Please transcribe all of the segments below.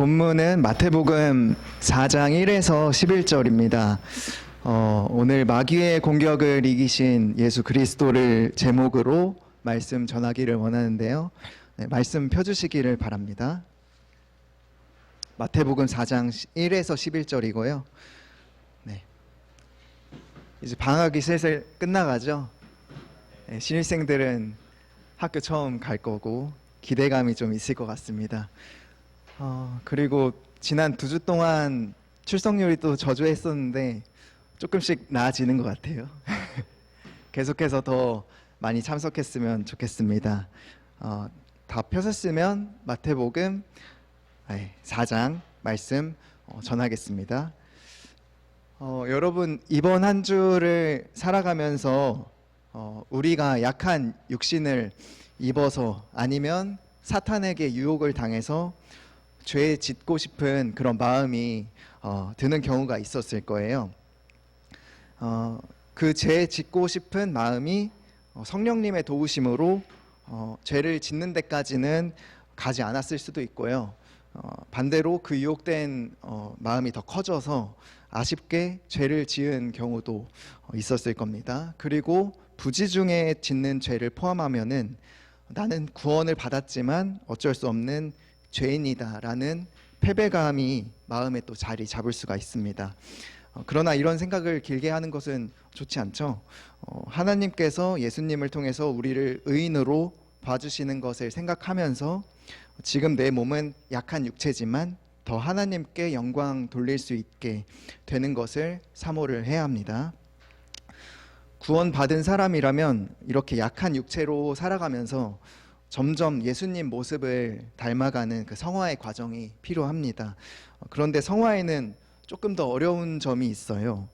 본문은 마태복음 4장 1에서 11절입니다. 오늘 마귀의 공격을 이기신 예수 그리스도를 제목으로 말씀 전하기를 원하는데요. 네, 말씀 펴주시기를 바랍니다. 마태복음 4장 1에서 11절이고요. 네. 이제 방학이 슬슬 끝나가죠. 네, 신입생들은 학교 처음 갈 거고 기대감이 좀 있을 것 같습니다. 그리고 지난 2주 동안 출석률이 또 저조했었는데 조금씩 나아지는 것 같아요. 계속해서 더 많이 참석했으면 좋겠습니다. 다 펴셨으면 마태복음 4장 말씀 전하겠습니다. 여러분, 이번 한 주를 살아가면서 우리가 약한 육신을 입어서 아니면 사탄에게 유혹을 당해서 죄에 짓고 싶은 그런 마음이 드는 경우가 있었을 거예요. 그 죄에 짓고 싶은 마음이 성령님의 도우심으로 죄를 짓는 데까지는 가지 않았을 수도 있고요. 반대로 그 유혹된 마음이 더 커져서 아쉽게 죄를 지은 경우도 있었을 겁니다. 그리고 부지 중에 짓는 죄를 포함하면은 나는 구원을 받았지만 어쩔 수 없는 죄인이다라는 패배감이 마음에 또 자리 잡을 수가 있습니다. 그러나 이런 생각을 길게 하는 것은 좋지 않죠. 하나님께서 예수님을 통해서 우리를 의인으로 봐주시는 것을 생각하면서 지금 내 몸은 약한 육체지만 더 하나님께 영광 돌릴 수 있게 되는 것을 사모를 해야 합니다. 구원받은 사람이라면 이렇게 약한 육체로 살아가면서 점점 예수님 모습을 닮아가는 그 성화의 과정이 필요합니다. 그런데 성화에는 조금 더 어려운 점이 있어요.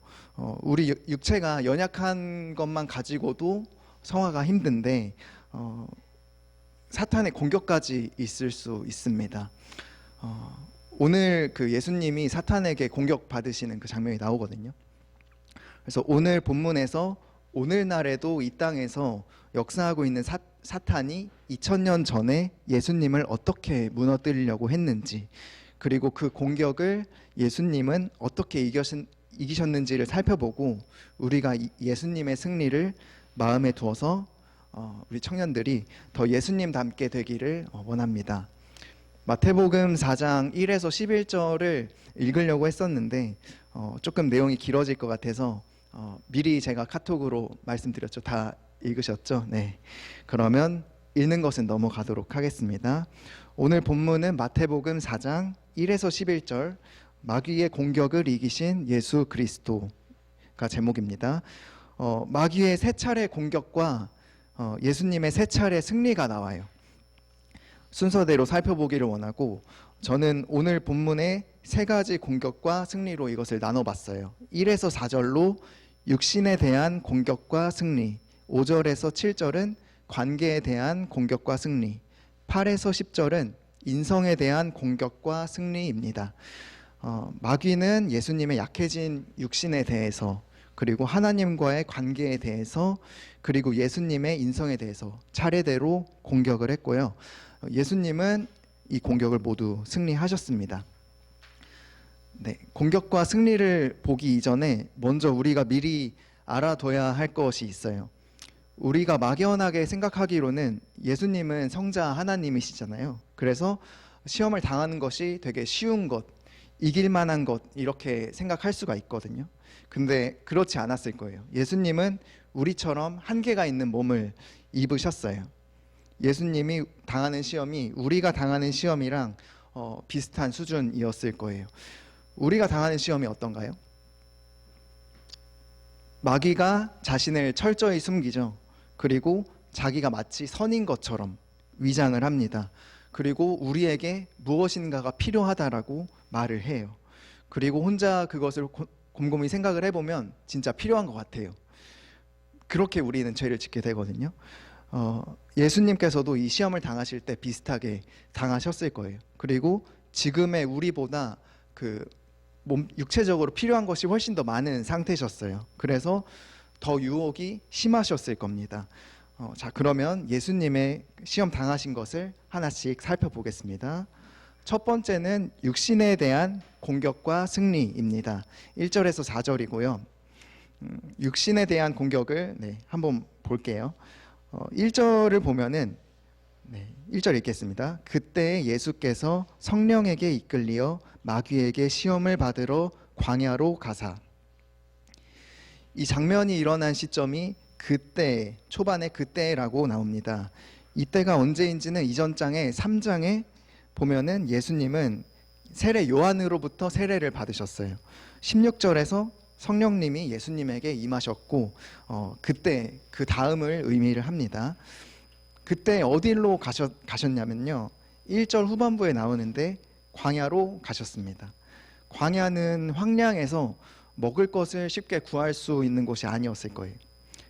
우리 육체가 연약한 것만 가지고도 성화가 힘든데 사탄의 공격까지 있을 수 있습니다. 오늘 그 예수님이 사탄에게 공격받으시는 그 장면이 나오거든요. 그래서 오늘 본문에서 오늘날에도 이 땅에서 역사하고 있는 사탄이 2000년 전에 예수님을 어떻게 무너뜨리려고 했는지, 그리고 그 공격을 예수님은 어떻게 이기셨는지를 살펴보고 우리가 예수님의 승리를 마음에 두어서 우리 청년들이 더 예수님 닮게 되기를 원합니다. 마태복음 4장 1에서 11절을 읽으려고 했었는데 조금 내용이 길어질 것 같아서 미리 제가 카톡으로 말씀드렸죠. 다 읽으셨죠? 네. 그러면 읽는 것은 넘어가도록 하겠습니다. 오늘 본문은 마태복음 4장 1에서 11절, 마귀의 공격을 이기신 예수 그리스도가 제목입니다. 마귀의 세 차례 공격과 예수님의 세 차례 승리가 나와요. 순서대로 살펴보기를 원하고 저는 오늘 본문의 세 가지 공격과 승리로 이것을 나눠봤어요. 1에서 4절로 육신에 대한 공격과 승리, 5절에서 7절은 관계에 대한 공격과 승리, 8에서 10절은 인성에 대한 공격과 승리입니다. 마귀는 예수님의 약해진 육신에 대해서, 그리고 하나님과의 관계에 대해서, 그리고 예수님의 인성에 대해서 차례대로 공격을 했고요. 예수님은 이 공격을 모두 승리하셨습니다. 네, 공격과 승리를 보기 이전에 먼저 우리가 미리 알아둬야 할 것이 있어요. 우리가 막연하게 생각하기로는 예수님은 성자 하나님이시잖아요. 그래서 시험을 당하는 것이 되게 쉬운 것, 이길 만한 것, 이렇게 생각할 수가 있거든요. 근데 그렇지 않았을 거예요. 예수님은 우리처럼 한계가 있는 몸을 입으셨어요. 예수님이 당하는 시험이 우리가 당하는 시험이랑 비슷한 수준이었을 거예요. 우리가 당하는 시험이 어떤가요? 마귀가 자신을 철저히 숨기죠. 그리고 자기가 마치 선인 것처럼 위장을 합니다. 그리고 우리에게 무엇인가가 필요하다라고 말을 해요. 그리고 혼자 그것을 곰곰이 생각을 해보면 진짜 필요한 것 같아요. 그렇게 우리는 죄를 짓게 되거든요. 예수님께서도 이 시험을 당하실 때 비슷하게 당하셨을 거예요. 그리고 지금의 우리보다 육체적으로 필요한 것이 훨씬 더 많은 상태셨어요. 그래서 더 유혹이 심하셨을 겁니다. 자, 그러면 예수님의 시험 당하신 것을 하나씩 살펴보겠습니다. 첫 번째는 육신에 대한 공격과 승리입니다. 1절에서 4절이고요. 육신에 대한 공격을 한번 볼게요. 1절을 보면은 1절 읽겠습니다. 그때 예수께서 성령에게 이끌리어 마귀에게 시험을 받으러 광야로 가사. 이 장면이 일어난 시점이 그때, 초반에 그때라고 나옵니다. 이때가 언제인지는 이전 장에 3장에 보면은 예수님은 세례 요한으로부터 세례를 받으셨어요. 16절에서 성령님이 예수님에게 임하셨고 그때 그 다음을 의미를 합니다. 그때 어디로 가셨냐면요, 1절 후반부에 나오는데 광야로 가셨습니다. 광야는 황량해서 먹을 것을 쉽게 구할 수 있는 곳이 아니었을 거예요.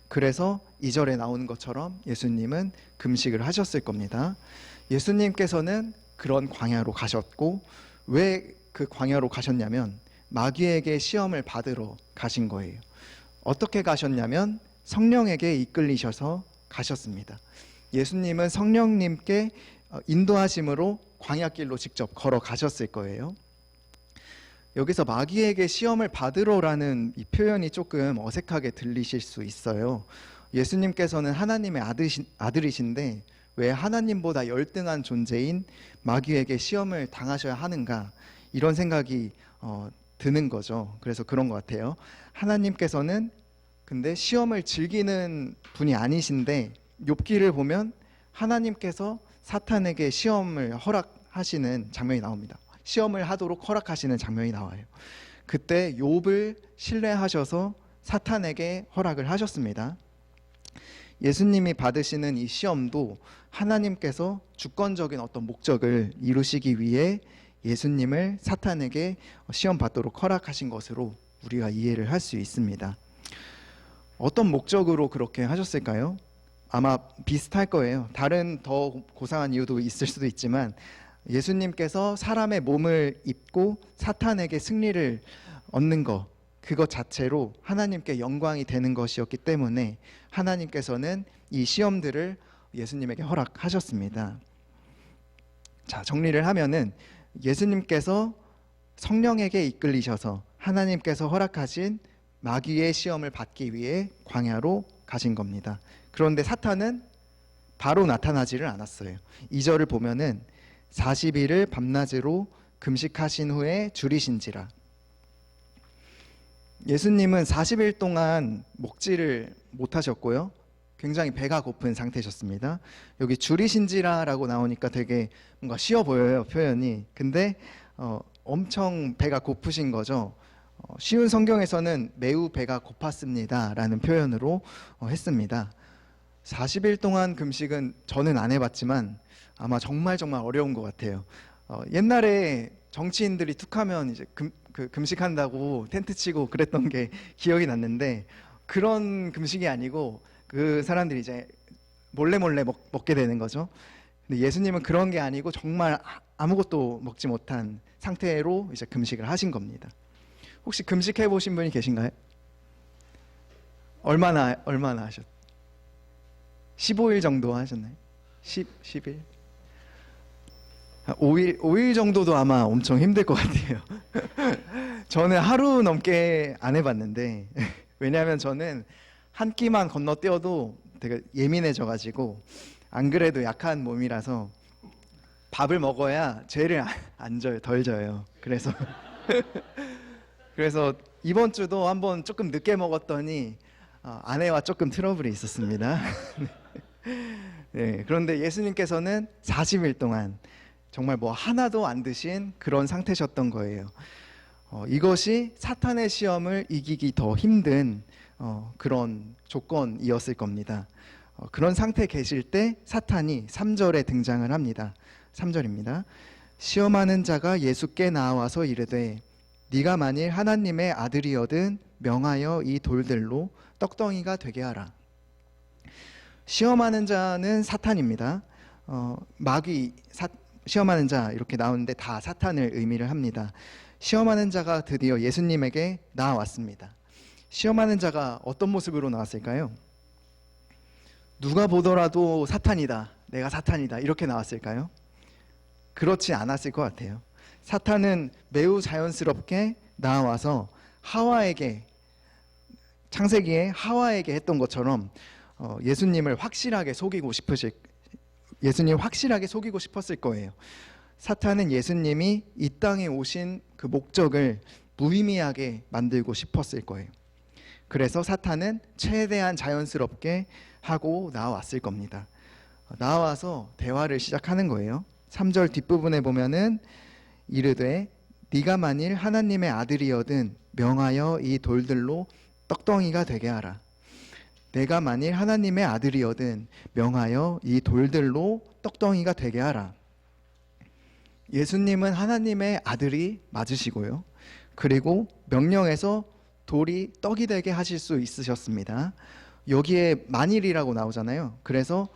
그래서 2절에 나오는 것처럼 예수님은 금식을 하셨을 겁니다. 예수님께서는 그런 광야로 가셨고, 왜 그 광야로 가셨냐면 마귀에게 시험을 받으러 가신 거예요. 어떻게 가셨냐면 성령에게 이끌리셔서 가셨습니다. 예수님은 성령님께 인도하심으로 광야길로 직접 걸어가셨을 거예요. 여기서 마귀에게 시험을 받으러라는 이 표현이 조금 어색하게 들리실 수 있어요. 예수님께서는 하나님의 아들이신데 왜 하나님보다 열등한 존재인 마귀에게 시험을 당하셔야 하는가, 이런 생각이 드는 거죠. 그래서 그런 것 같아요. 하나님께서는 근데 시험을 즐기는 분이 아니신데, 욥기를 보면 하나님께서 사탄에게 시험을 허락하시는 장면이 나옵니다. 시험을 하도록 허락하시는 장면이 나와요. 그때 욥을 신뢰하셔서 사탄에게 허락을 하셨습니다. 예수님이 받으시는 이 시험도 하나님께서 주권적인 어떤 목적을 이루시기 위해 예수님을 사탄에게 시험 받도록 허락하신 것으로 우리가 이해를 할 수 있습니다. 어떤 목적으로 그렇게 하셨을까요? 아마 비슷할 거예요. 다른 더 고상한 이유도 있을 수도 있지만, 예수님께서 사람의 몸을 입고 사탄에게 승리를 얻는 것, 그것 자체로 하나님께 영광이 되는 것이었기 때문에 하나님께서는 이 시험들을 예수님에게 허락하셨습니다. 자, 정리를 하면은 예수님께서 성령에게 이끌리셔서 하나님께서 허락하신 마귀의 시험을 받기 위해 광야로 가신 겁니다. 그런데 사탄은 바로 나타나지를 않았어요. 2절을 보면은 40일을 밤낮으로 금식하신 후에 줄이신지라. 예수님은 40일 동안 먹지를 못하셨고요, 굉장히 배가 고픈 상태셨습니다. 여기 줄이신지라라고 나오니까 되게 뭔가 쉬워 보여요, 표현이. 근데 엄청 배가 고프신 거죠. 쉬운 성경에서는 매우 배가 고팠습니다 라는 표현으로 했습니다. 40일 동안 금식은 저는 안 해봤지만 아마 정말 어려운 것 같아요. 옛날에 정치인들이 툭하면 이제 금식한다고 텐트 치고 그랬던 게 기억이 났는데, 그런 금식이 아니고 그 사람들이 이제 몰래 먹게 되는 거죠. 근데 예수님은 그런 게 아니고 정말 아무것도 먹지 못한 상태로 이제 금식을 하신 겁니다. 혹시 금식해 보신 분이 계신가요? 얼마나 하셨? 15일 정도 하셨나요? 10일? 5일 정도도 아마 엄청 힘들 것 같아요. 저는 하루 넘게 안 해봤는데, 왜냐하면 저는 한 끼만 건너뛰어도 되게 예민해져가지고, 안 그래도 약한 몸이라서 밥을 먹어야 죄를 안 져요, 덜 져요. 그래서 이번 주도 한번 조금 늦게 먹었더니 아내와 조금 트러블이 있었습니다. 네, 그런데 예수님께서는 40일 동안 정말 뭐 하나도 안 드신 그런 상태셨던 거예요. 이것이 사탄의 시험을 이기기 더 힘든 그런 조건이었을 겁니다. 그런 상태에 계실 때 사탄이 3절에 등장을 합니다. 3절입니다. 시험하는 자가 예수께 나와서 이르되 네가 만일 하나님의 아들이거든 명하여 이 돌들로 떡덩이가 되게 하라. 시험하는 자는 사탄입니다. 마귀, 시험하는 자 이렇게 나오는데 다 사탄을 의미를 합니다. 시험하는 자가 드디어 예수님에게 나왔습니다. 시험하는 자가 어떤 모습으로 나왔을까요? 누가 보더라도 사탄이다, 내가 사탄이다, 이렇게 나왔을까요? 그렇지 않았을 것 같아요. 사탄은 매우 자연스럽게 나와서 하와에게, 창세기에 하와에게 했던 것처럼 예수님을 확실하게 속이고 싶었을 거예요. 사탄은 예수님이 이 땅에 오신 그 목적을 무의미하게 만들고 싶었을 거예요. 그래서 사탄은 최대한 자연스럽게 하고 나왔을 겁니다. 나와서 대화를 시작하는 거예요. 3절 뒷부분에 보면은 이르되 네가 만일 하나님의 아들이여든 명하여 이 돌들로 떡덩이가 되게 하라. 내가 만일 하나님의 아들이여든 명하여 이 돌들로 떡덩이가 되게 하라. 예수님은 하나님의 아들이 맞으시고요. 그리고 명령해서 돌이 떡이 되게 하실 수 있으셨습니다. 여기에 만일이라고 나오잖아요. 그래서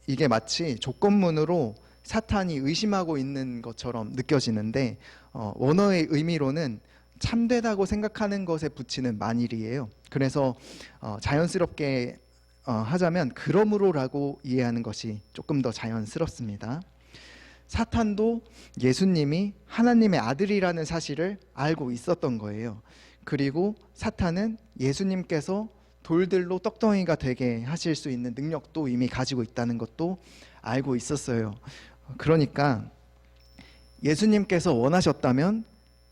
이게 마치 조건문으로 사탄이 의심하고 있는 것처럼 느껴지는데 원어의 의미로는 참되다고 생각하는 것에 붙이는 만일이에요. 그래서 자연스럽게 하자면 그러므로라고 이해하는 것이 조금 더 자연스럽습니다. 사탄도 예수님이 하나님의 아들이라는 사실을 알고 있었던 거예요. 그리고 사탄은 예수님께서 돌들로 떡덩이가 되게 하실 수 있는 능력도 이미 가지고 있다는 것도 알고 있었어요. 그러니까 예수님께서 원하셨다면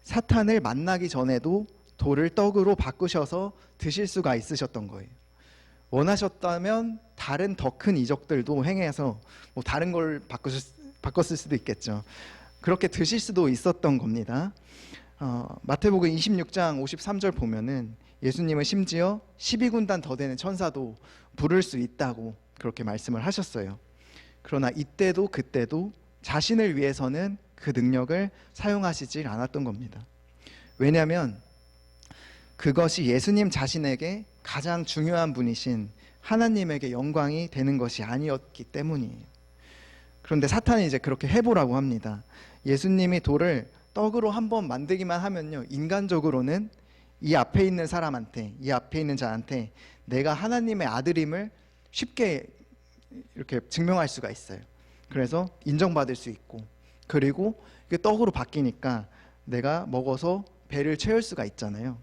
사탄을 만나기 전에도 돌을 떡으로 바꾸셔서 드실 수가 있으셨던 거예요. 원하셨다면 다른 더 큰 이적들도 행해서 다른 걸 바꿨을 수도 있겠죠. 그렇게 드실 수도 있었던 겁니다. 마태복음 26장 53절 보면은 예수님은 심지어 12군단 더 되는 천사도 부를 수 있다고 그렇게 말씀을 하셨어요. 그러나 이때도 그때도 자신을 위해서는 그 능력을 사용하시질 않았던 겁니다. 왜냐하면 그것이 예수님 자신에게 가장 중요한 분이신 하나님에게 영광이 되는 것이 아니었기 때문이에요. 그런데 사탄이 이제 그렇게 해보라고 합니다. 예수님이 돌을 떡으로 한번 만들기만 하면요, 인간적으로는 이 앞에 있는 사람한테, 이 앞에 있는 자한테 내가 하나님의 아들임을 쉽게 이렇게 증명할 수가 있어요. 그래서 인정받을 수 있고, 그리고 이게 떡으로 바뀌니까 내가 먹어서 배를 채울 수가 있잖아요.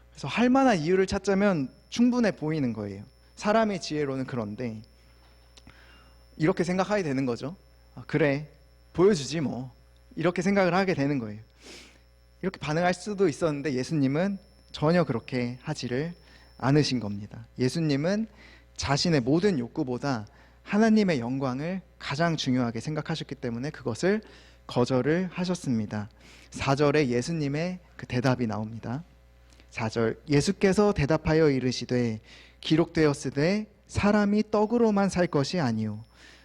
그래서 할 만한 이유를 찾자면 충분해 보이는 거예요. 사람의 지혜로는. 그런데 이렇게 생각하게 되는 거죠. 그래, 보여주지 뭐, 이렇게 생각을 하게 되는 거예요. 이렇게 반응할 수도 있었는데 예수님은 전혀 그렇게 하지를 않으신 겁니다. 예수님은 자신의 모든 욕구보다 하나님의 영광을 가장 중요하게 생각하셨기 때문에 그것을 거절을 하셨습니다. 4절에 예수님의 그 대답이 나옵니다. 4절, 예수께서 대답하여 이르시되 기록되었으되 사람이 떡으로만 살 것이 아니요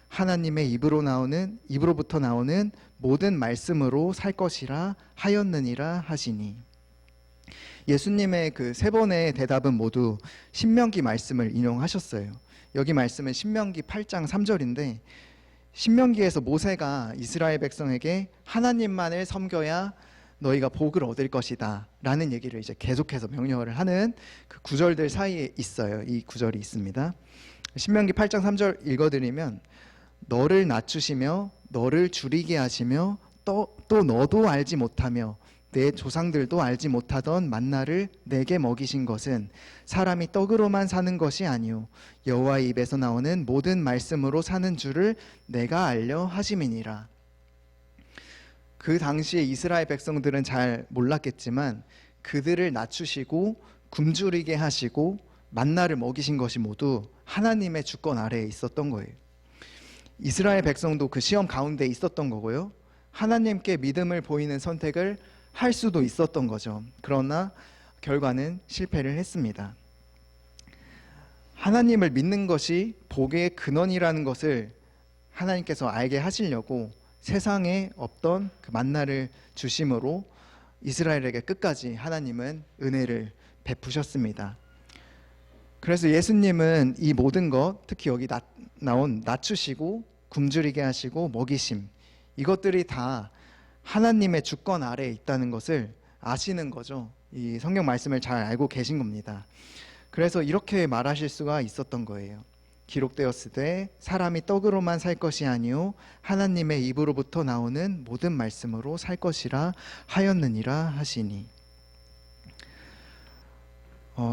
하나님의 입으로부터 나오는 모든 말씀으로 살 것이라 하였느니라 하시니. 예수님의 그 세 번의 대답은 모두 신명기 말씀을 인용하셨어요. 여기 말씀은 신명기 8장 3절인데, 신명기에서 모세가 이스라엘 백성에게 하나님만을 섬겨야 너희가 복을 얻을 것이다 라는 얘기를 이제 계속해서 명령을 하는 그 구절들 사이에 있어요. 이 구절이 있습니다. 신명기 8장 3절 읽어드리면, 너를 낮추시며 너를 줄이게 하시며 또 너도 알지 못하며 내 조상들도 알지 못하던 만나를 내게 먹이신 것은 사람이 떡으로만 사는 것이 아니요 여호와의 입에서 나오는 모든 말씀으로 사는 줄을 내가 알려 하심이니라. 그 당시에 이스라엘 백성들은 잘 몰랐겠지만 그들을 낮추시고 굶주리게 하시고 만나를 먹이신 것이 모두 하나님의 주권 아래에 있었던 거예요. 이스라엘 백성도 그 시험 가운데 있었던 거고요. 하나님께 믿음을 보이는 선택을 할 수도 있었던 거죠. 그러나 결과는 실패를 했습니다. 하나님을 믿는 것이 복의 근원이라는 것을 하나님께서 알게 하시려고 세상에 없던 그 만나를 주심으로 이스라엘에게 끝까지 하나님은 은혜를 베푸셨습니다. 그래서 예수님은 이 모든 것, 특히 여기 나온 낮추시고 굶주리게 하시고 먹이심, 이것들이 다 하나님의 주권 아래에 있다는 것을 아시는 거죠. 이 성경 말씀을 잘 알고 계신 겁니다. 그래서 이렇게 말하실 수가 있었던 거예요. 기록되었으되 사람이 떡으로만 살 것이 아니요 하나님의 입으로부터 나오는 모든 말씀으로 살 것이라 하였느니라 하시니.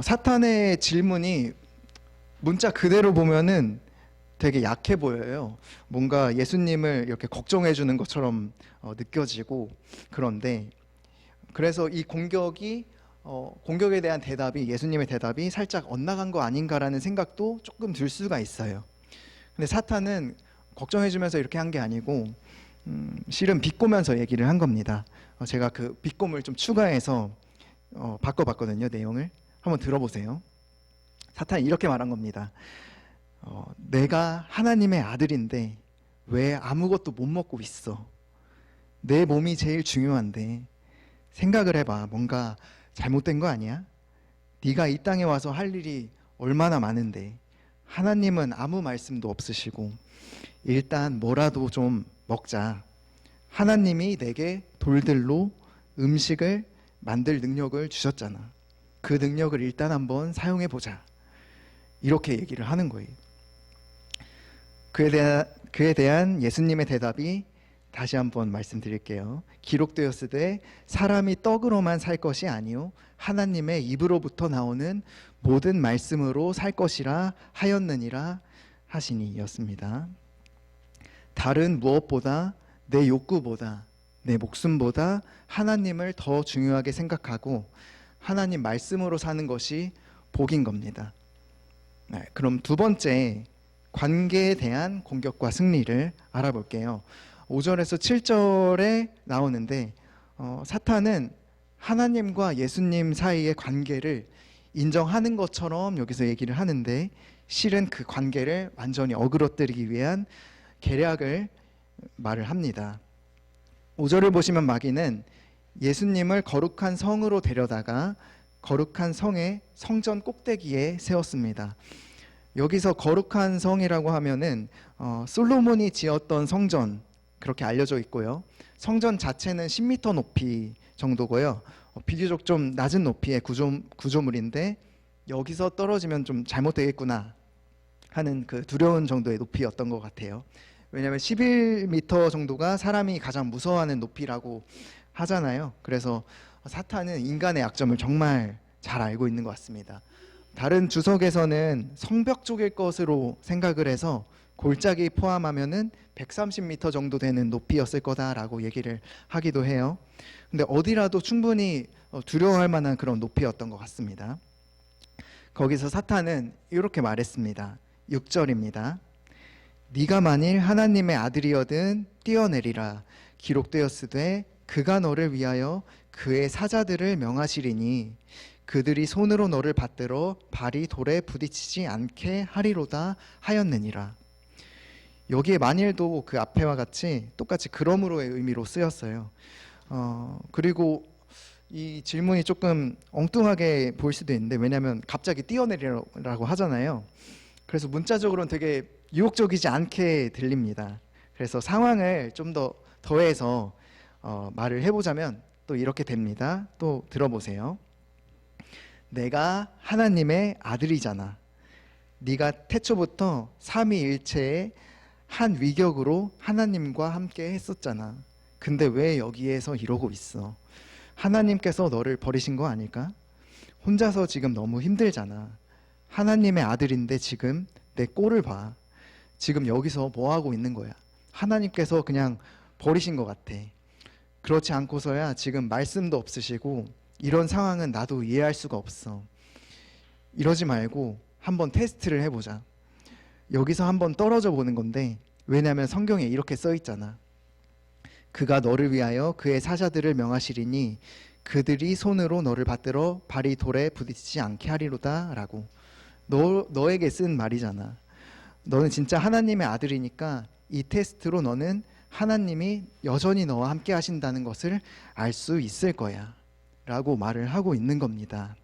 사탄의 질문이 문자 그대로 보면은 되게 약해 보여요. 뭔가 예수님을 이렇게 걱정해 주는 것처럼 느껴지고, 그런데 그래서 이 공격에 대한 대답이, 예수님의 대답이 살짝 엇나간 거 아닌가라는 생각도 조금 들 수가 있어요. 근데 사탄은 걱정해 주면서 이렇게 한 게 아니고 실은 비꼬면서 얘기를 한 겁니다. 제가 그 비꼼을 좀 추가해서 바꿔봤거든요. 내용을 한번 들어보세요. 사탄이 이렇게 말한 겁니다. 내가 하나님의 아들인데 왜 아무것도 못 먹고 있어? 내 몸이 제일 중요한데 생각을 해봐. 뭔가 잘못된 거 아니야? 네가 이 땅에 와서 할 일이 얼마나 많은데 하나님은 아무 말씀도 없으시고 일단 뭐라도 좀 먹자. 하나님이 내게 돌들로 음식을 만들 능력을 주셨잖아. 그 능력을 일단 한번 사용해 보자. 이렇게 얘기를 하는 거예요. 그에 대한 예수님의 대답이 다시 한번 말씀드릴게요. 기록되었으되 사람이 떡으로만 살 것이 아니요 하나님의 입으로부터 나오는 모든 말씀으로 살 것이라 하였느니라 하시니였습니다. 다른 무엇보다 내 욕구보다 내 목숨보다 하나님을 더 중요하게 생각하고 하나님 말씀으로 사는 것이 복인 겁니다. 네, 그럼 두 번째, 관계에 대한 공격과 승리를 알아볼게요. 5절에서 7절에 나오는데 사탄은 하나님과 예수님 사이의 관계를 인정하는 것처럼 여기서 얘기를 하는데 실은 그 관계를 완전히 어그러뜨리기 위한 계략을 말을 합니다. 5절을 보시면 마귀는 예수님을 거룩한 성으로 데려다가 거룩한 성의 성전 꼭대기에 세웠습니다. 여기서 거룩한 성이라고 하면은 솔로몬이 지었던 성전, 그렇게 알려져 있고요. 성전 자체는 10m 높이 정도고요. 비교적 좀 낮은 높이의 구조물인데 여기서 떨어지면 좀 잘못되겠구나 하는 그 두려운 정도의 높이였던 것 같아요. 왜냐하면 11m 정도가 사람이 가장 무서워하는 높이라고 하잖아요. 그래서 사탄은 인간의 약점을 정말 잘 알고 있는 것 같습니다. 다른 주석에서는 성벽 쪽일 것으로 생각을 해서 골짜기 포함하면은 130m 정도 되는 높이였을 거다라고 얘기를 하기도 해요. 근데 어디라도 충분히 두려워할 만한 그런 높이였던 것 같습니다. 거기서 사탄은 이렇게 말했습니다. 6절입니다. 네가 만일 하나님의 아들이어든 뛰어내리라. 기록되었으되 그가 너를 위하여 그의 사자들을 명하시리니 그들이 손으로 너를 받들어 발이 돌에 부딪히지 않게 하리로다 하였느니라. 여기에 만일도 그 앞에와 같이 똑같이 그러므로의 의미로 쓰였어요. 그리고 이 질문이 조금 엉뚱하게 보일 수도 있는데, 왜냐하면 갑자기 뛰어내리라고 하잖아요. 그래서 문자적으로는 되게 유혹적이지 않게 들립니다. 그래서 상황을 좀 더 더해서 말을 해보자면 또 이렇게 됩니다. 또 들어보세요. 내가 하나님의 아들이잖아. 네가 태초부터 삼위일체의 한 위격으로 하나님과 함께 했었잖아. 근데 왜 여기에서 이러고 있어? 하나님께서 너를 버리신 거 아닐까? 혼자서 지금 너무 힘들잖아. 하나님의 아들인데 지금 내 꼴을 봐. 지금 여기서 뭐 하고 있는 거야? 하나님께서 그냥 버리신 것 같아. 그렇지 않고서야 지금 말씀도 없으시고 이런 상황은 나도 이해할 수가 없어. 이러지 말고 한번 테스트를 해보자. 여기서 한번 떨어져 보는 건데, 왜냐하면 성경에 이렇게 써 있잖아. 그가 너를 위하여 그의 사자들을 명하시리니 그들이 손으로 너를 받들어 발이 돌에 부딪히지 않게 하리로다 라고. 너에게 쓴 말이잖아. 너는 진짜 하나님의 아들이니까 이 테스트로 너는 하나님이 여전히 너와 함께 하신다는 것을 알 수 있을 거야 라고 말을 하고 있는 겁니다.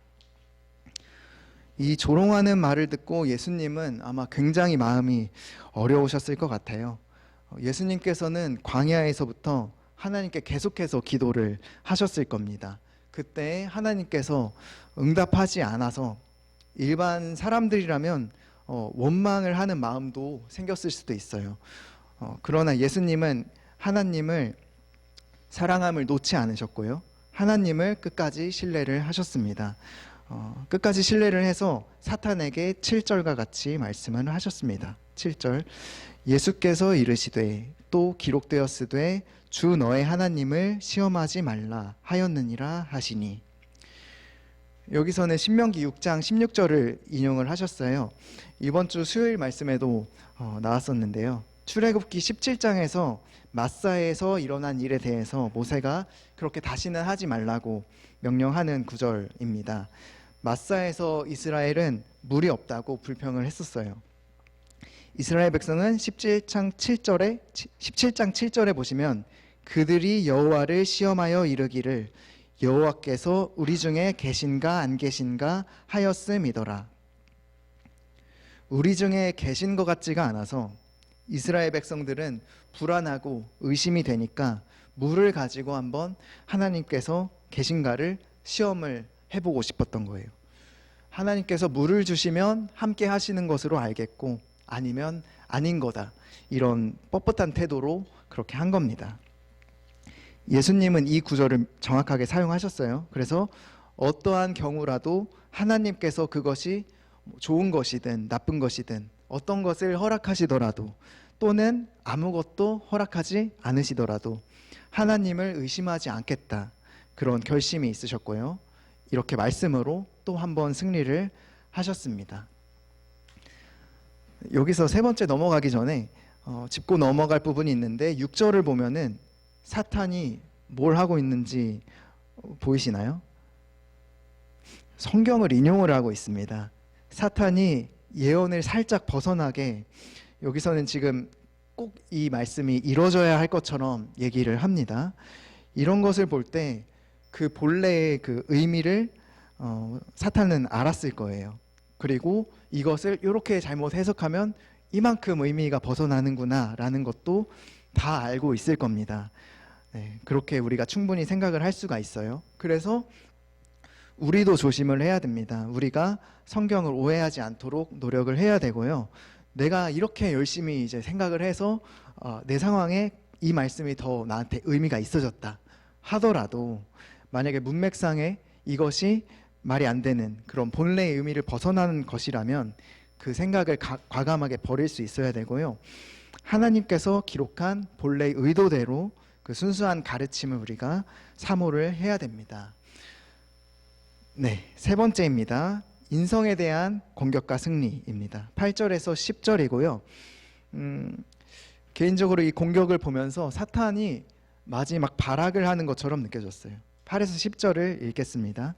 이 조롱하는 말을 듣고 예수님은 아마 굉장히 마음이 어려우셨을 것 같아요. 예수님께서는 광야에서부터 하나님께 계속해서 기도를 하셨을 겁니다. 그때 하나님께서 응답하지 않아서 일반 사람들이라면 원망을 하는 마음도 생겼을 수도 있어요. 그러나 예수님은 하나님을 사랑함을 놓지 않으셨고요. 하나님을 끝까지 신뢰를 하셨습니다. 끝까지 신뢰를 해서 사탄에게 7절과 같이 말씀을 하셨습니다. 7절 예수께서 이르시되 또 기록되었으되 주 너의 하나님을 시험하지 말라 하였느니라 하시니. 여기서는 신명기 6장 16절을 인용을 하셨어요. 이번 주 수요일 말씀에도 나왔었는데요. 출애굽기 17장에서 마사에서 일어난 일에 대해서 모세가 그렇게 다시는 하지 말라고 명령하는 구절입니다. 마사에서 이스라엘은 물이 없다고 불평을 했었어요. 이스라엘 백성은 17장 7절에 보시면 그들이 여호와를 시험하여 이르기를 여호와께서 우리 중에 계신가 안 계신가 하였음이더라. 우리 중에 계신 것 같지가 않아서 이스라엘 백성들은 불안하고 의심이 되니까 물을 가지고 한번 하나님께서 계신가를 시험을 해보고 싶었던 거예요. 하나님께서 물을 주시면 함께 하시는 것으로 알겠고 아니면 아닌 거다, 이런 뻣뻣한 태도로 그렇게 한 겁니다. 예수님은 이 구절을 정확하게 사용하셨어요. 그래서 어떠한 경우라도 하나님께서 그것이 좋은 것이든 나쁜 것이든 어떤 것을 허락하시더라도 또는 아무것도 허락하지 않으시더라도 하나님을 의심하지 않겠다, 그런 결심이 있으셨고요. 이렇게 말씀으로 또 한 번 승리를 하셨습니다. 여기서 세 번째 넘어가기 전에 짚고 넘어갈 부분이 있는데 6절을 보면은 사탄이 뭘 하고 있는지 보이시나요? 성경을 인용을 하고 있습니다. 사탄이 예언을 살짝 벗어나게, 여기서는 지금 꼭 이 말씀이 이루어져야 할 것처럼 얘기를 합니다. 이런 것을 볼 때 그 본래의 그 의미를 사탄은 알았을 거예요. 그리고 이것을 이렇게 잘못 해석하면 이만큼 의미가 벗어나는구나 라는 것도 다 알고 있을 겁니다. 네, 그렇게 우리가 충분히 생각을 할 수가 있어요. 그래서 우리도 조심을 해야 됩니다. 우리가 성경을 오해하지 않도록 노력을 해야 되고요. 내가 이렇게 열심히 이제 생각을 해서 내 상황에 이 말씀이 더 나한테 의미가 있어졌다 하더라도 만약에 문맥상에 이것이 말이 안 되는 그런 본래의 의미를 벗어나는 것이라면 그 생각을 과감하게 버릴 수 있어야 되고요. 하나님께서 기록한 본래의 의도대로 그 순수한 가르침을 우리가 사모를 해야 됩니다. 네, 세 번째입니다. 인성에 대한 공격과 승리입니다. 8절에서 10절이고요. 개인적으로 이 공격을 보면서 사탄이 마지막 발악을 하는 것처럼 느껴졌어요. 8에서 10절을 읽겠습니다.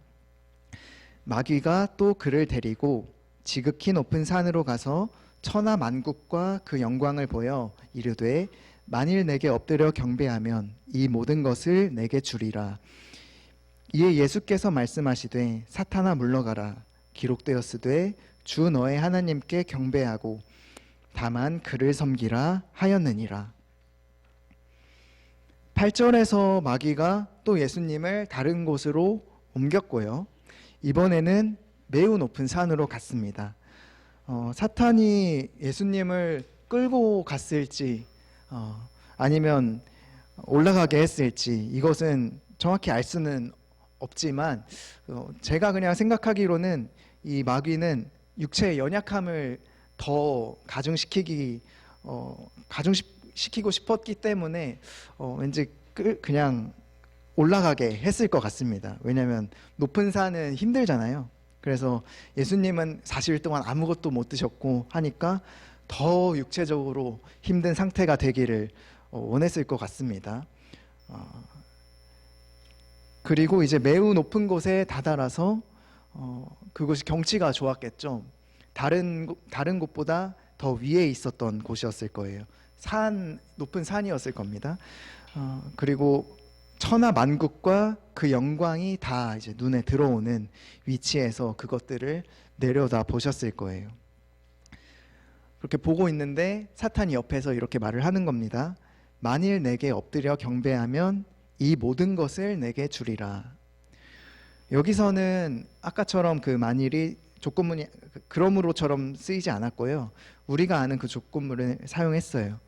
마귀가 또 그를 데리고 지극히 높은 산으로 가서 천하 만국과 그 영광을 보여 이르되 만일 내게 엎드려 경배하면 이 모든 것을 내게 주리라. 이에 예수께서 말씀하시되 사탄아 물러가라. 기록되었으되 주 너의 하나님께 경배하고 다만 그를 섬기라 하였느니라. 8절에서 마귀가 또 예수님을 다른 곳으로 옮겼고요. 이번에는 매우 높은 산으로 갔습니다. 사탄이 예수님을 끌고 갔을지 아니면 올라가게 했을지 이것은 정확히 알 수는 없지만 제가 그냥 생각하기로는 이 마귀는 육체의 연약함을 더 가중시키고 싶었기 때문에 왠지 그냥 올라가게 했을 것 같습니다. 왜냐하면 높은 산은 힘들잖아요. 그래서 예수님은 40일 동안 아무것도 못 드셨고 하니까 더 육체적으로 힘든 상태가 되기를 원했을 것 같습니다. 그리고 이제 매우 높은 곳에 다다라서 그곳이 경치가 좋았겠죠. 다른 곳보다 더 위에 있었던 곳이었을 거예요. 높은 산이었을 겁니다. 그리고 천하 만국과 그 영광이 다 이제 눈에 들어오는 위치에서 그것들을 내려다 보셨을 거예요. 그렇게 보고 있는데 사탄이 옆에서 이렇게 말을 하는 겁니다. 만일 내게 엎드려 경배하면 이 모든 것을 내게 주리라. 여기서는 아까처럼 그 만일이 조건문이 그러므로처럼 쓰이지 않았고요. 우리가 아는 그 조건문을 사용했어요.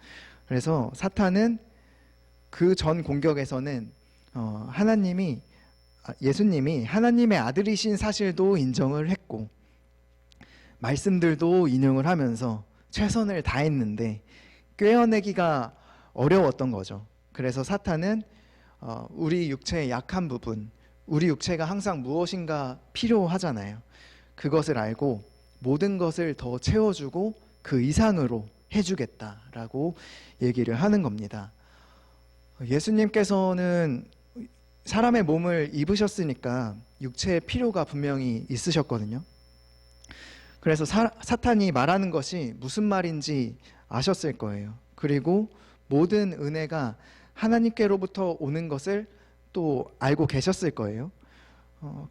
그래서 사탄은 그 전 공격에서는 예수님이 하나님의 아들이신 사실도 인정을 했고 말씀들도 인용을 하면서 최선을 다했는데 꿰어내기가 어려웠던 거죠. 그래서 사탄은 우리 육체의 약한 부분, 우리 육체가 항상 무엇인가 필요하잖아요. 그것을 알고 모든 것을 더 채워주고 그 이상으로 해주겠다라고 얘기를 하는 겁니다. 예수님께서는 사람의 몸을 입으셨으니까 육체의 필요가 분명히 있으셨거든요. 그래서 사탄이 말하는 것이 무슨 말인지 아셨을 거예요. 그리고 모든 은혜가 하나님께로부터 오는 것을 또 알고 계셨을 거예요.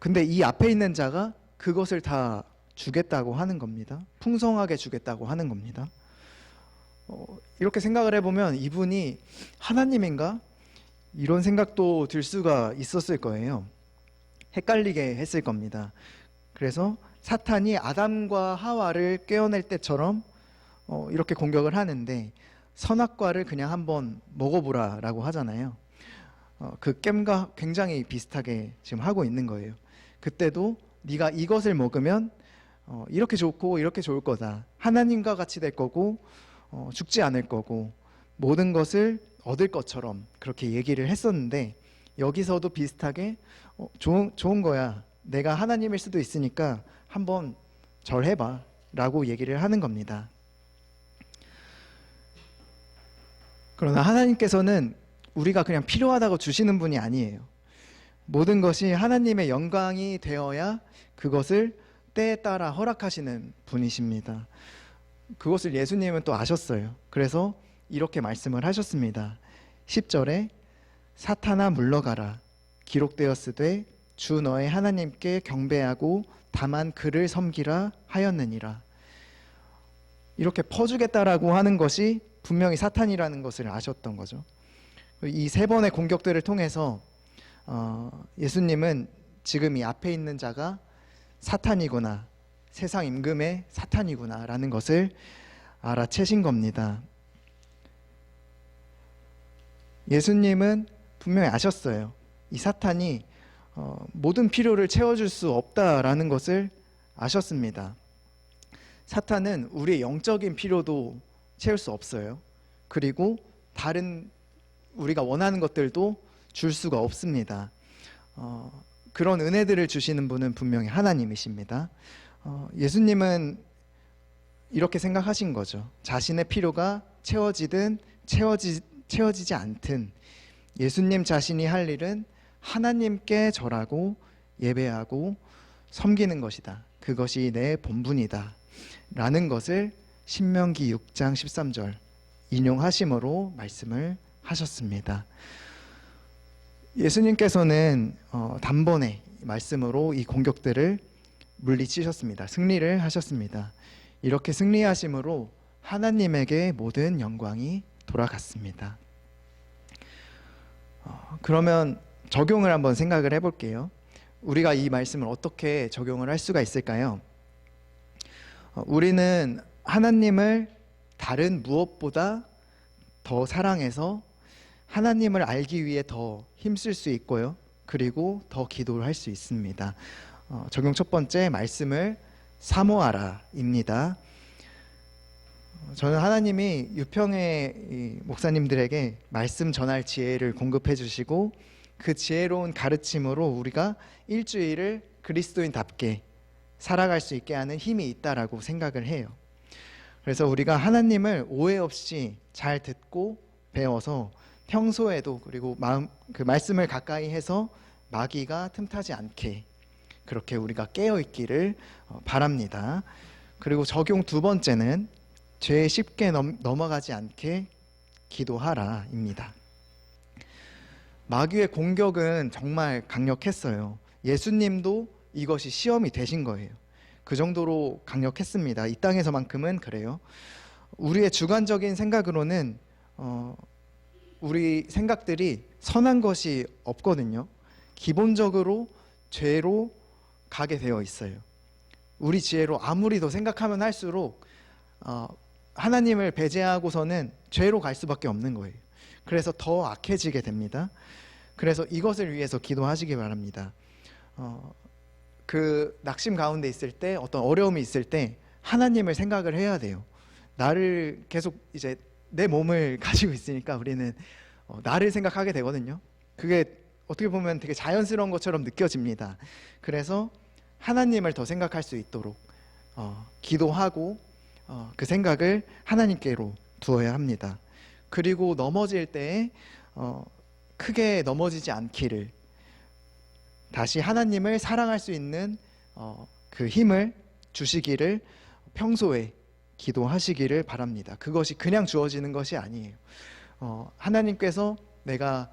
근데 이 앞에 있는 자가 그것을 다 주겠다고 하는 겁니다. 풍성하게 주겠다고 하는 겁니다. 이렇게 생각을 해보면 이분이 하나님인가? 이런 생각도 들 수가 있었을 거예요. 헷갈리게 했을 겁니다. 그래서 사탄이 아담과 하와를 깨어낼 때처럼 이렇게 공격을 하는데 선악과를 그냥 한번 먹어보라라고 하잖아요. 그 게임과 굉장히 비슷하게 지금 하고 있는 거예요. 그때도 네가 이것을 먹으면 이렇게 좋고 이렇게 좋을 거다. 하나님과 같이 될 거고 죽지 않을 거고 모든 것을 얻을 것처럼 그렇게 얘기를 했었는데 여기서도 비슷하게 좋은 거야. 내가 하나님일 수도 있으니까 한번 절해봐 라고 얘기를 하는 겁니다. 그러나 하나님께서는 우리가 그냥 필요하다고 주시는 분이 아니에요. 모든 것이 하나님의 영광이 되어야 그것을 때에 따라 허락하시는 분이십니다. 그것을 예수님은 또 아셨어요. 그래서 이렇게 말씀을 하셨습니다. 10절에 사탄아 물러가라. 기록되었으되 주 너의 하나님께 경배하고 다만 그를 섬기라 하였느니라. 이렇게 퍼주겠다라고 하는 것이 분명히 사탄이라는 것을 아셨던 거죠. 이 세 번의 공격들을 통해서 예수님은 지금 이 앞에 있는 자가 사탄이구나, 세상 임금의 사탄이구나 라는 것을 알아채신 겁니다. 예수님은 분명히 아셨어요. 이 사탄이 모든 필요를 채워줄 수 없다라는 것을 아셨습니다. 사탄은 우리의 영적인 필요도 채울 수 없어요. 그리고 다른 우리가 원하는 것들도 줄 수가 없습니다. 그런 은혜들을 주시는 분은 분명히 하나님이십니다. 예수님은 이렇게 생각하신 거죠. 자신의 필요가 채워지든 채워지지 않든 예수님 자신이 할 일은 하나님께 절하고 예배하고 섬기는 것이다. 그것이 내 본분이다 라는 것을 신명기 6장 13절 인용하심으로 말씀을 하셨습니다. 예수님께서는 단번에 말씀으로 이 공격들을 물리치셨습니다. 승리를 하셨습니다. 이렇게 승리하심으로 하나님에게 모든 영광이 돌아갔습니다. 그러면 적용을 한번 생각을 해볼게요. 우리가 이 말씀을 어떻게 적용을 할 수가 있을까요? 우리는 하나님을 다른 무엇보다 더 사랑해서 하나님을 알기 위해 더 힘쓸 수 있고요. 그리고 더 기도를 할 수 있습니다. 적용 첫 번째 말씀을 사모하라입니다. 저는 하나님이 유평의 목사님들에게 말씀 전할 지혜를 공급해 주시고 그 지혜로운 가르침으로 우리가 일주일을 그리스도인답게 살아갈 수 있게 하는 힘이 있다라고 생각을 해요. 그래서 우리가 하나님을 오해 없이 잘 듣고 배워서 평소에도 그리고 그 말씀을 가까이 해서 마귀가 틈타지 않게 그렇게 우리가 깨어 있기를 바랍니다. 그리고 적용 두 번째는 죄에 쉽게 넘어가지 않게 기도하라입니다. 마귀의 공격은 정말 강력했어요. 예수님도 이것이 시험이 되신 거예요. 그 정도로 강력했습니다. 이 땅에서만큼은 그래요. 우리의 주관적인 생각으로는 우리 생각들이 선한 것이 없거든요. 기본적으로 죄로 가게 되어 있어요. 우리 지혜로 아무리 더 생각하면 할수록 하나님을 배제하고서는 죄로 갈 수밖에 없는 거예요. 그래서 더 악해지게 됩니다. 그래서 이것을 위해서 기도하시기 바랍니다. 그 낙심 가운데 있을 때, 어떤 어려움이 있을 때 하나님을 생각을 해야 돼요. 나를 계속 이제 내 몸을 가지고 있으니까 우리는 나를 생각하게 되거든요. 그게 어떻게 보면 되게 자연스러운 것처럼 느껴집니다. 그래서 하나님을 더 생각할 수 있도록 기도하고 그 생각을 하나님께로 두어야 합니다. 그리고 넘어질 때에 크게 넘어지지 않기를, 다시 하나님을 사랑할 수 있는 그 힘을 주시기를 평소에 기도하시기를 바랍니다. 그것이 그냥 주어지는 것이 아니에요. 하나님께서 내가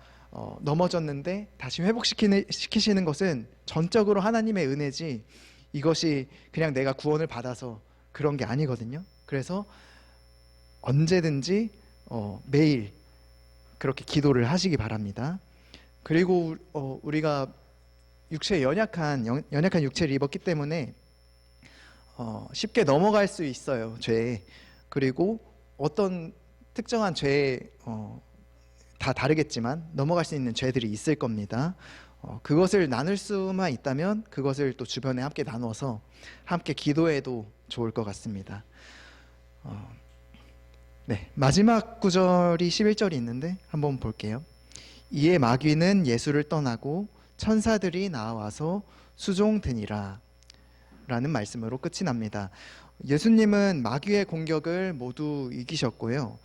넘어졌는데 다시 회복시키시는 것은 전적으로 하나님의 은혜지, 이것이 그냥 내가 구원을 받아서 그런 게 아니거든요. 그래서 언제든지 매일 그렇게 기도를 하시기 바랍니다. 그리고 우리가 육체에 연약한 육체를 입었기 때문에 쉽게 넘어갈 수 있어요, 죄에. 그리고 어떤 특정한 죄에 다 다르겠지만 넘어갈 수 있는 죄들이 있을 겁니다. 그것을 나눌 수만 있다면 그것을 또 주변에 함께 나눠서 함께 기도해도 좋을 것 같습니다. 네, 마지막 구절이 11절이 있는데 한번 볼게요. 이에 마귀는 예수를 떠나고 천사들이 나와서 수종드니라 라는 말씀으로 끝이 납니다. 예수님은 마귀의 공격을 모두 이기셨고요.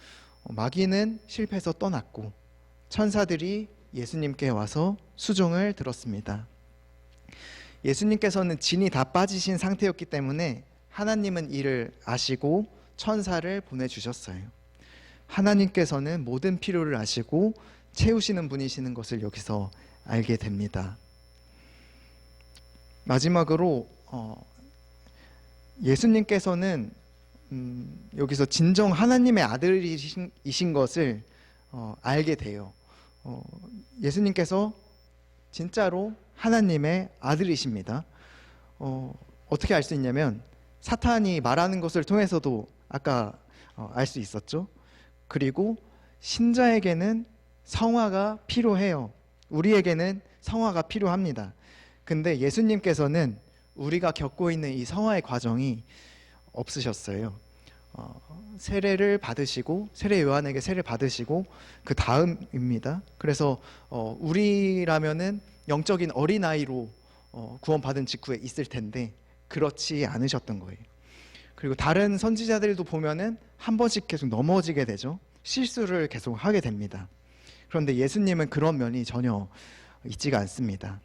마귀는 실패해서 떠났고 천사들이 예수님께 와서 수종을 들었습니다. 예수님께서는 진이 다 빠지신 상태였기 때문에 하나님은 이를 아시고 천사를 보내주셨어요. 하나님께서는 모든 필요를 아시고 채우시는 분이시는 것을 여기서 알게 됩니다. 마지막으로 예수님께서는 여기서 진정 하나님의 아들이신 것을 알게 돼요. 예수님께서 진짜로 하나님의 아들이십니다. 어떻게 알 수 있냐면 사탄이 말하는 것을 통해서도 아까 알 수 있었죠. 그리고 신자에게는 성화가 필요해요. 우리에게는 성화가 필요합니다. 근데 예수님께서는 우리가 겪고 있는 이 성화의 과정이 없으셨어요. 세례를 받으시고, 세례 요한에게 세례를 받으시고 그 다음입니다. 그래서 우리라면은 영적인 어린아이로 구원받은 직후에 있을 텐데 그렇지 않으셨던 거예요. 그리고 다른 선지자들도 보면은 한 번씩 계속 넘어지게 되죠. 실수를 계속 하게 됩니다. 그런데 예수님은 그런 면이 전혀 있지가 않습니다.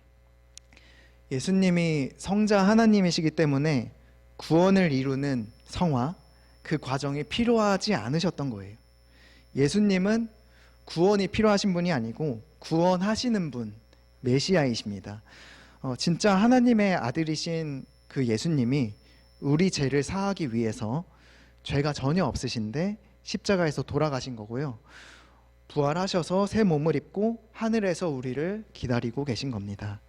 예수님이 성자 하나님이시기 때문에 구원을 이루는 성화, 그 과정이 필요하지 않으셨던 거예요. 예수님은 구원이 필요하신 분이 아니고 구원하시는 분, 메시아이십니다. 진짜 하나님의 아들이신 그 예수님이 우리 죄를 사하기 위해서, 죄가 전혀 없으신데 십자가에서 돌아가신 거고요. 부활하셔서 새 몸을 입고 하늘에서 우리를 기다리고 계신 겁니다.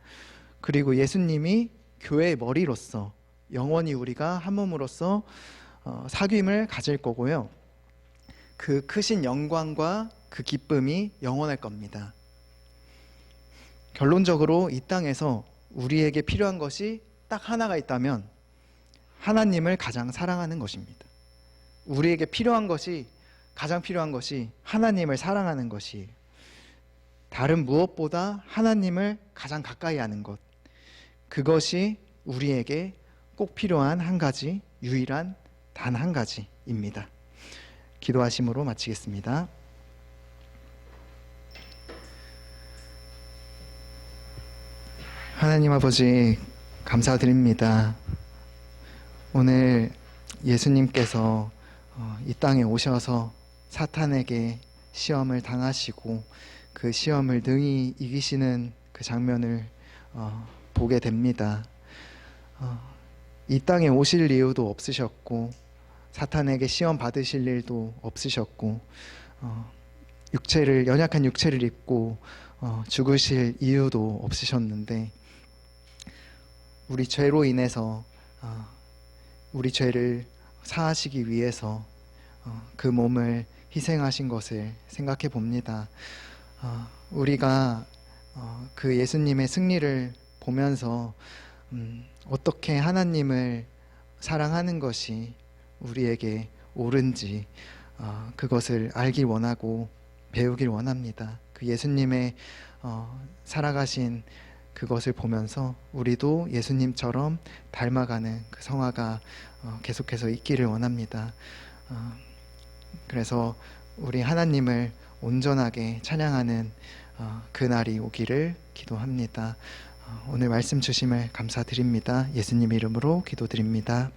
그리고 예수님이 교회의 머리로서 영원히 우리가 한 몸으로서 사귐을 가질 거고요. 그 크신 영광과 그 기쁨이 영원할 겁니다. 결론적으로 이 땅에서 우리에게 필요한 것이 딱 하나가 있다면 하나님을 가장 사랑하는 것입니다. 우리에게 필요한 것이, 가장 필요한 것이 하나님을 사랑하는 것이에요. 다른 무엇보다 하나님을 가장 가까이 하는 것, 그것이 우리에게 꼭 필요한 한 가지, 유일한 단 한 가지입니다. 기도하심으로 마치겠습니다. 하나님 아버지, 감사드립니다. 오늘 예수님께서 이 땅에 오셔서 사탄에게 시험을 당하시고 그 시험을 능히 이기시는 그 장면을 보게 됩니다. 이 땅에 오실 이유도 없으셨고 사탄에게 시험 받으실 일도 없으셨고 연약한 육체를 입고 죽으실 이유도 없으셨는데 우리 죄로 인해서 우리 죄를 사하시기 위해서 그 몸을 희생하신 것을 생각해 봅니다. 우리가 그 예수님의 승리를 보면서 어떻게 하나님을 사랑하는 것이 우리에게 옳은지 그것을 알길 원하고 배우길 원합니다. 그 예수님의 살아가신 그것을 보면서 우리도 예수님처럼 닮아가는 그 성화가 계속해서 있기를 원합니다. 그래서 우리 하나님을 온전하게 찬양하는 그날이 오기를 기도합니다. 오늘 말씀 주심을 감사드립니다. 예수님 이름으로 기도드립니다.